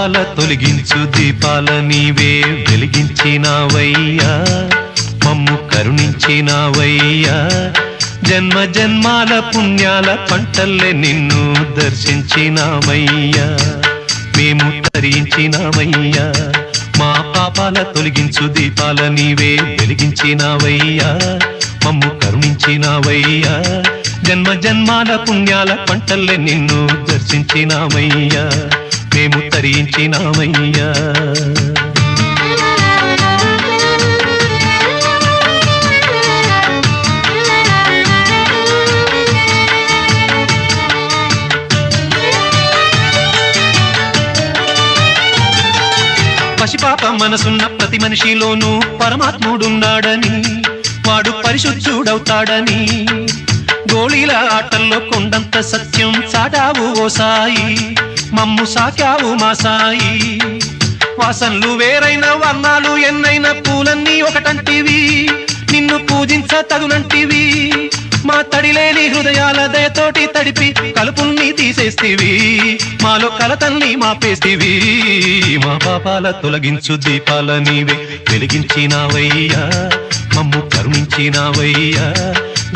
పాపాల తొలగించు దీపాల నీవే వెలిగించినావయ్యా మమ్ము కరుణించినావయ్యా జన్మ జన్మాల పుణ్యాల పంటల్లే నిన్ను దర్శించినామయ్యా మేము తరించినామయ్యా మా పాపాల తొలగించు దీపాల నీవే వెలిగించినావయ్యా మమ్ము కరుణించినావయ్యా జన్మ జన్మాల పుణ్యాల పంటల్లే నిన్ను దర్శించినామయ్యా మేము తరించినామయ్యా పసిపాప మనసున్న ప్రతి మనిషిలోనూ పరమాత్ముడున్నాడని వాడు పరిశుద్ధుడవుతాడని గోళీల ఆటల్లో కొండంత సత్యం చాటావు ఓ సాయి మమ్ము సాకావు మా సాయి వాసనలు వేరైన వర్ణాలు ఎన్నైన పూలన్నీ ఒకటంటివి నిన్ను పూజించ తగునంటివి మా తడిలేని హృదయాల దయతోటి తడిపి కలుపుల్ని తీసేస్తివి మాలో కలతల్ని మాపేస్తివి మా పాపాల తొలగించు దీపాల నీవే వెలిగించినావయ్యా మమ్ము కరుణించినావయ్యా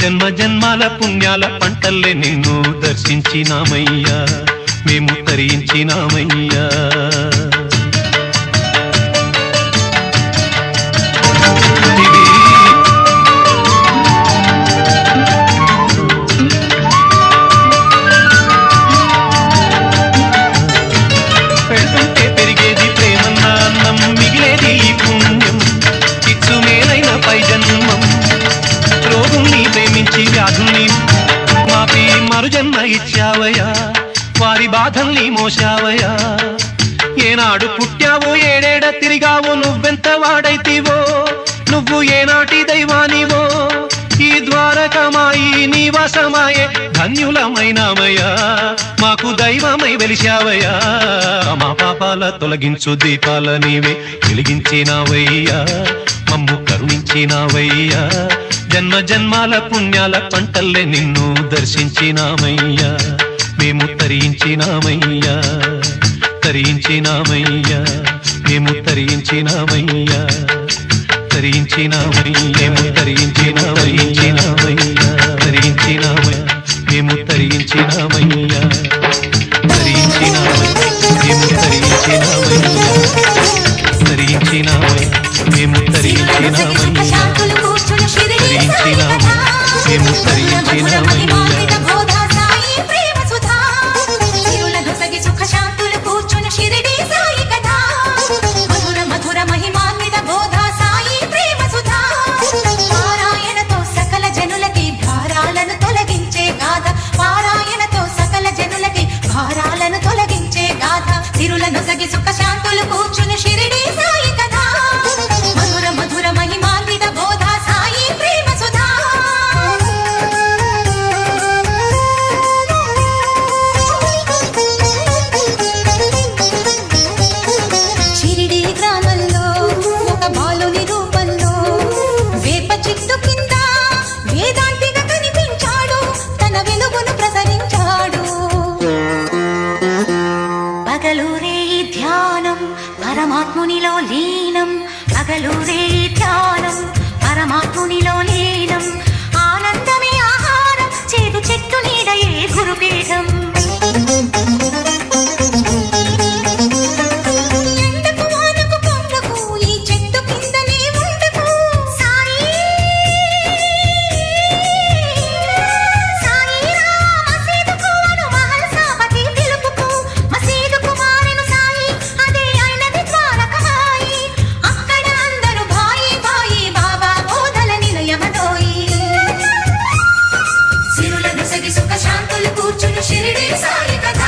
జన్మ జన్మాల పుణ్యాల పంటల్లే నిన్ను దర్శించినామయ్యా మేము తరించినామయ్యా పెడుతుంటే పెరిగేది ప్రేమన్న అన్నం మిగిలేది ఈ పుణ్యం చిచ్చు మేలైన పై జన్మం రోగుల్ని ప్రేమించి వ్యాధుల్ని మాపి మరుజన్మ ఇచ్చావయ్యా వారి బాధల్ని మోసావయ్యా ఏనాడు పుట్టావో ఏడేడ తిరిగావో నువ్వెంత వాడైతివో నువ్వు ఏనాటి దైవానివో ఈ ద్వారకమాయి నివాసమాయే ధన్యులమైనామయ్యా మాకు దైవమై వెలిశావయ్యా మా పాపాల తొలగించు దీపాల నీవే వెలిగించినావయ్యా మమ్ము కరుణించినావయ్యా జన్మ జన్మాల పుణ్యాల పంటల్లే నిన్ను దర్శించినామయ్యా మేము తరించినామయ్యా తరించినామయ్యా మేము తరించినామయ్యా తరించినామయ్యా మేము తరించినామయ్యా తరించినామయ్యా మేము తరించినామయ్యా తరించినామయ్యా మేము తరించినామయ్యా తరించినామయ్యా మేము తరించినామయ్యా తరించినామయ్యా మేము తరించినామయ్యా సుఖ శాంతులు కూర్చుని షిరిడి సాయి కథా మధుర మధుర మహిమాన్విత బోధ సాయి ప్రేమ సుధా షిరిడి గ్రామంలో ఒక బాలుని రూపంలో వేప చెట్టు కింద వేదాంతిగా కనిపించాడు తన వెలుగును ప్రసరించాడు పగలూరే ధ్యానం పరమాత్మునిలో లీనం పగలూరే ధ్యానం పరమాత్మునిలో లీనం ఆనందమే ఆహారం చేదు చెట్టు నీడయే గురుపీఠం ఎండకు వానకు కొండకు ఈ చెట్టు కిందనే ఉండకు సాయి సాయి మసీదుకు అను మహల్సాపతి పిలుపుకు మసీదుకు మారెను సాయి అదే అయినది ద్వారకమాయి అక్కడ అందరూ భాయి భాయి బాబా బోధల నిలయమదోయి సిరుల దిశగి సుఖ శాంతులు కూర్చుని షిరిడి సాయి కథ